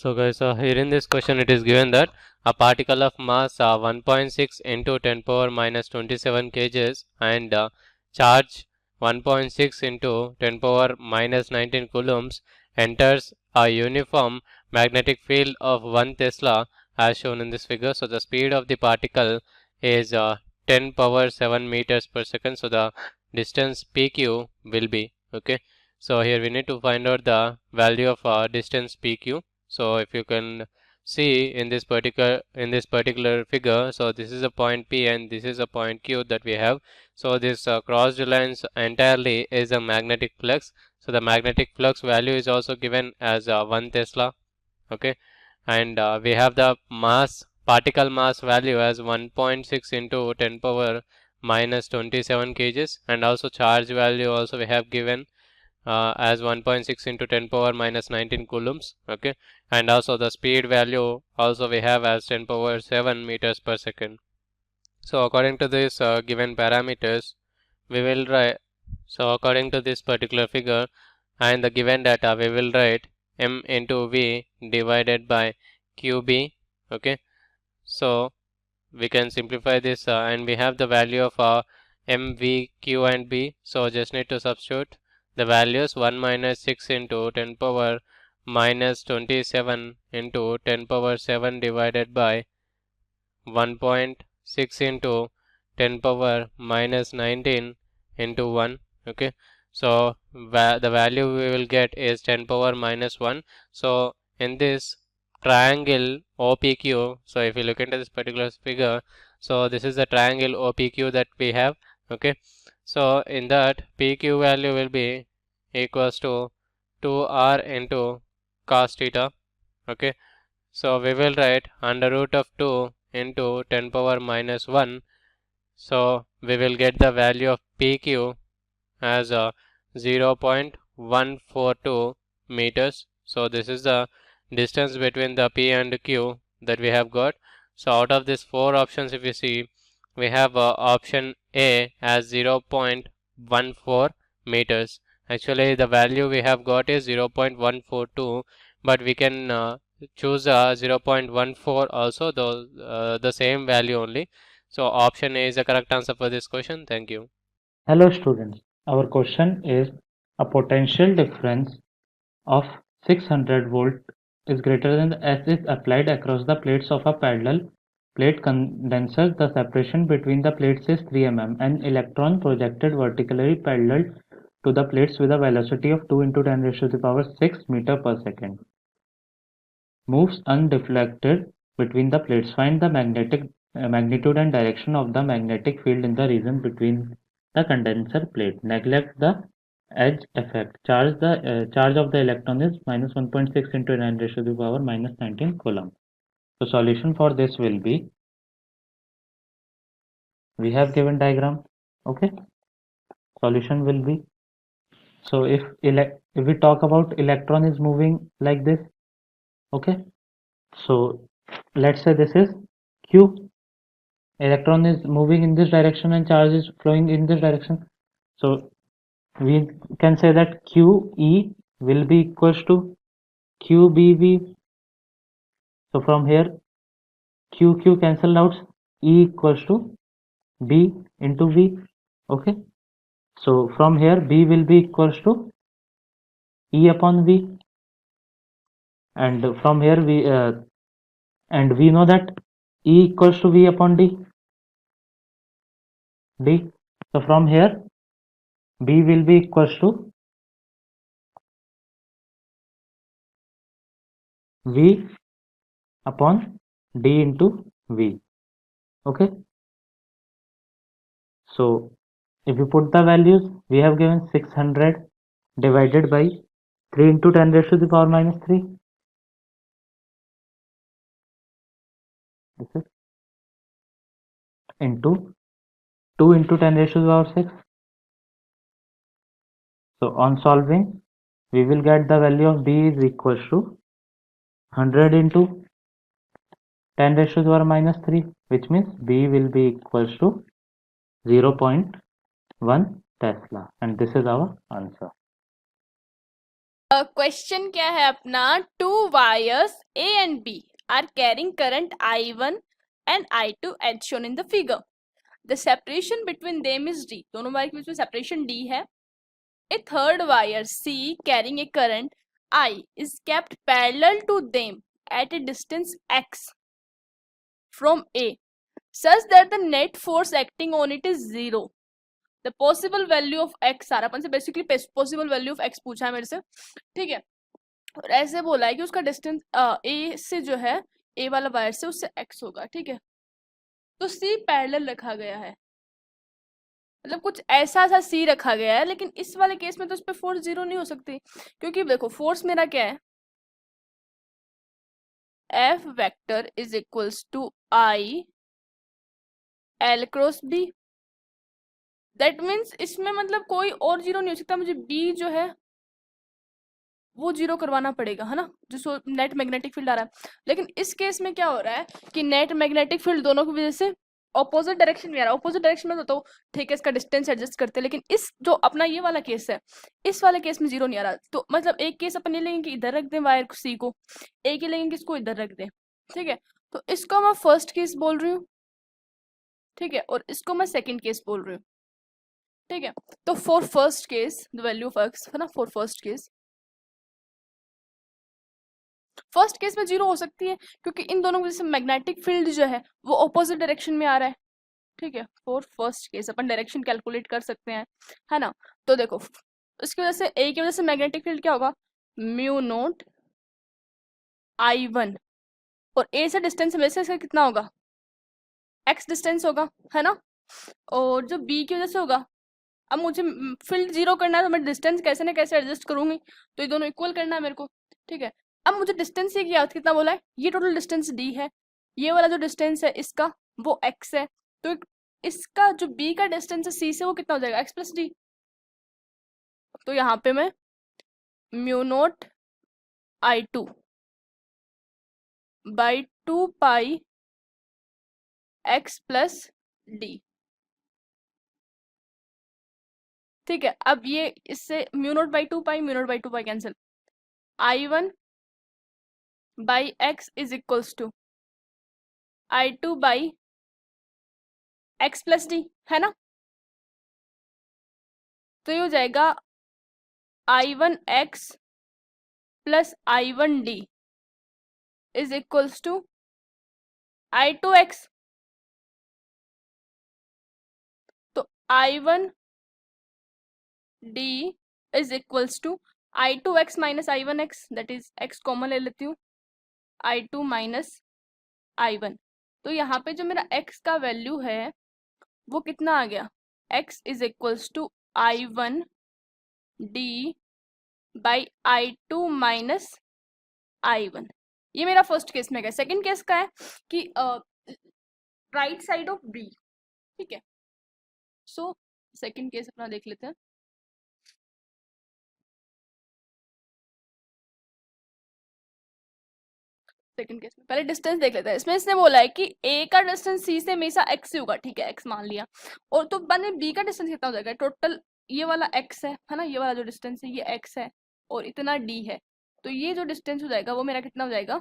So guys, here in this question it is given that a particle of mass 1.6 into 10 power minus 27 kgs and charge 1.6 into 10 power minus 19 coulombs enters a uniform magnetic field of 1 Tesla as shown in this figure. So the speed of the particle is 10 power 7 meters per second. So the distance PQ will be, okay. So here we need to find out the value of distance PQ. So if you can see in this particular figure, so this is a point P and this is a point Q that we have. So this crossed lines entirely is a magnetic flux. So the magnetic flux value is also given as 1 Tesla, okay. And we have the particle mass value as 1.6 into 10 power minus 27 kgs, and also charge value also we have given as 1.6 into 10 power minus 19 coulombs, okay. And also the speed value also we have as 10 power 7 meters per second. So according to this given parameters we will write, so according to this particular figure and the given data we will write m into v divided by qb, okay. So we can simplify this and we have the value of m, v, q and b. So just need to substitute the values. 1 minus 6 into 10 power minus 27 into 10 power 7 divided by 1.6 into 10 power minus 19 into 1, okay. So the value we will get is 10 power minus 1. So in this triangle OPQ, so if you look into this particular figure, so this is the triangle OPQ that we have, okay. So in that PQ value will be equals to 2r into cos theta, okay. So we will write under root of 2 into 10 power minus 1. So we will get the value of PQ as 0.142 meters. So this is the distance between the P and Q that we have got. So out of these four options, if you see, we have option A as 0.14 meters. Actually the value we have got is 0.142, but we can choose 0.14 also, though the same value only. So option A is the correct answer for this question. Thank you. Hello students, our question is a potential difference of 600 volt is greater than S is applied across the plates of a parallel plate condenser. The separation between the plates is 3 mm. An electron projected vertically parallel to the plates with a velocity of 2 into 10 raised to the power 6 meter per second moves undeflected between the plates. Find the magnitude and direction of the magnetic field in the region between the condenser plate. Neglect the edge effect. Charge of the electron is minus 1.6 into 10 raised to the power minus 19 coulomb. So solution for this will be, we have given diagram, okay. Solution will be, so if we talk about electron is moving like this, okay. So let's say this is Q. Electron is moving in this direction and charge is flowing in this direction. So we can say that QE will be equals to QBV. So from here QQ cancel out, E equals to B into V. Okay. So from here B will be equals to E upon V, and from here we know that E equals to V upon D. So from here B will be equals to V upon D into V. Okay. So if you put the values, we have given 600 divided by 3 into 10 raised to the power minus 3. This is into 2 into 10 raised to the power 6. So on solving, we will get the value of B is equals to 100 into 10 raised to the power minus 3, which means B will be equals to 0.1 Tesla, and this is our answer. Question क्या है अपना, 2 wires A and B are carrying current I1 and I2 as shown in the figure. The separation between them is D. दोनों wire के बीच में separation D है. A third wire C carrying a current I is kept parallel to them at a distance X from A such that the net force acting on it is 0. The possible value of X, सारा अपन से basically possible value of X पूछा है मेरे से, ठीक है. और ऐसे बोला है कि उसका डिस्टेंस A से जो है, A वाला वायर से उससे X होगा, ठीक है. तो C पैरेलल रखा गया है, मतलब कुछ ऐसा सा C रखा गया है, लेकिन इस वाले केस में तो उस पर फोर्स 0 नहीं हो सकती, क्योंकि देखो फोर्स मेरा क्या है, F vector is equals to I L cross B. That means इसमें मतलब कोई और 0 नहीं हो सकता, मुझे B जो है वो 0 करवाना पड़ेगा, है ना, जो नेट मैग्नेटिक फील्ड आ रहा है. लेकिन इस केस में क्या हो रहा है कि नेट मैग्नेटिक फील्ड दोनों की वजह से ऑपोजिट डायरेक्शन में आ रहा है. ऑपोजिट डायरेक्शन में तो ठीक है, इसका डिस्टेंस एडजस्ट करते हैं, लेकिन इस जो अपना ये वाला केस है, इस वाले केस में 0 नहीं आ रहा. तो मतलब एक केस अपन ये लेंगे कि इधर रख दें वायर C को, एक ही लेंगे कि इसको इधर रख दें, ठीक है. तो इसको मैं फर्स्ट केस बोल रही हूँ, ठीक है, और इसको मैं सेकेंड केस बोल रही हूँ, ठीक है. तो for first case the value of X है ना, फॉर फर्स्ट केस में 0 हो सकती है, क्योंकि इन दोनों की वजह से मैग्नेटिक फील्ड जो है वो ऑपोजिट डायरेक्शन में आ रहा है, ठीक है. For first case upon direction calculate कर सकते हैं, है ना. तो देखो इसकी वजह से A की वजह से मैग्नेटिक फील्ड क्या होगा, म्यू नोट I1, और A से डिस्टेंस में से इसका कितना होगा, X डिस्टेंस होगा, है ना. और जो B की वजह से होगा, अब मुझे फील्ड 0 करना है तो मैं डिस्टेंस कैसे ना कैसे एडजस्ट करूंगी, तो ये दोनों इक्वल करना है मेरे को, ठीक है. अब मुझे डिस्टेंस ये कितना बोला है, ये टोटल डिस्टेंस D है, ये वाला जो डिस्टेंस है इसका वो X है, तो इसका जो B का डिस्टेंस है C से वो कितना हो जाएगा, X प्लस D. तो यहाँ पे मैं mu naught I2 by 2 pi X plus D, ठीक है. अब ये इससे mu naught by 2 pi cancel, I1 by X is equals to I2 by X plus D, है ना. तो ये हो जाएगा I1X plus I1D is equals to I2X. तो I1D is equals to I2X minus I1X, that is X common ले लेती हूँ, I2 माइनस I1. तो यहाँ पे जो मेरा X का वैल्यू है वो कितना आ गया, X is equals to I1D by I2 minus I1. ये मेरा फर्स्ट केस में गया. सेकंड केस का है कि राइट साइड ऑफ B, ठीक है. सो सेकंड केस अपना देख लेते हैं. सेकंड केस में पहले डिस्टेंस देख लेते हैं. इसमें इसने बोला है कि A का डिस्टेंस C से हमेशा X ही होगा, ठीक है, X मान लिया. और तो बाद में B का डिस्टेंस कितना हो जाएगा, टोटल ये वाला X है ना, ये वाला जो डिस्टेंस है ये X है और इतना D है, तो ये जो डिस्टेंस हो जाएगा वो मेरा कितना हो जाएगा,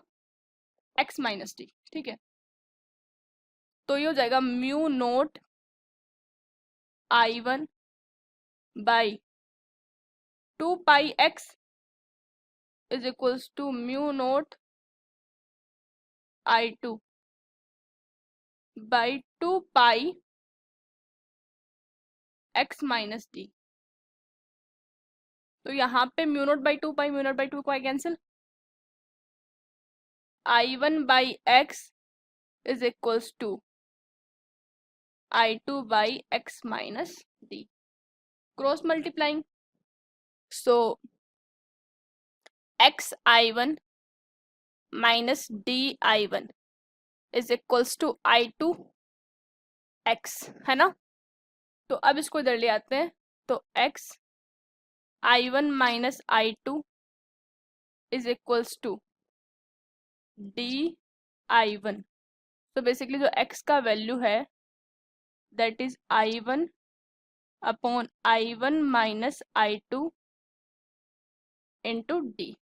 X माइनस D, ठीक है. तो ये हो जाएगा mu naught I1 by 2 pi X is equals to mu naught I2 by 2 pi X minus D. तो यहाँ पे mu naught by 2 pi, mu naught by 2 को cancel, I1 by X is equals to I2 by X minus D, cross multiplying. So X I1 minus DI1 is equals to I2 X, है ना. तो अब इसको इधर ले आते हैं, तो X I1 minus I2 is equals to DI1. तो बेसिकली जो X का वैल्यू है that is I1 upon I1 minus I2 into D.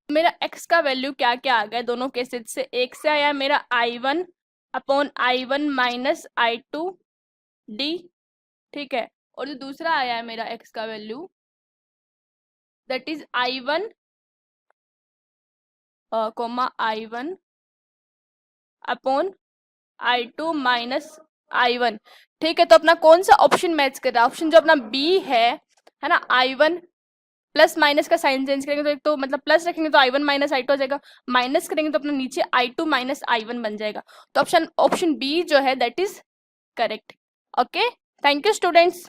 मेरा x का वैल्यू क्या क्या आ गया दोनों केसेस से? एक से आया मेरा I1 upon I1 minus I2 D, ठीक है, और जो दूसरा आया है मेरा x का value that is I1 comma I1 upon I2 minus I1, ठीक है। तो अपना कौन सा ऑप्शन मैच कर रहा है? ऑप्शन जो अपना बी है ना, I1 प्लस माइनस का साइन चेंज करेंगे तो एक तो मतलब प्लस रखेंगे तो I1 माइनस I2 आ जाएगा, माइनस करेंगे तो अपना नीचे I2 माइनस I1 बन जाएगा। तो ऑप्शन बी जो है that is correct. Okay, thank you students.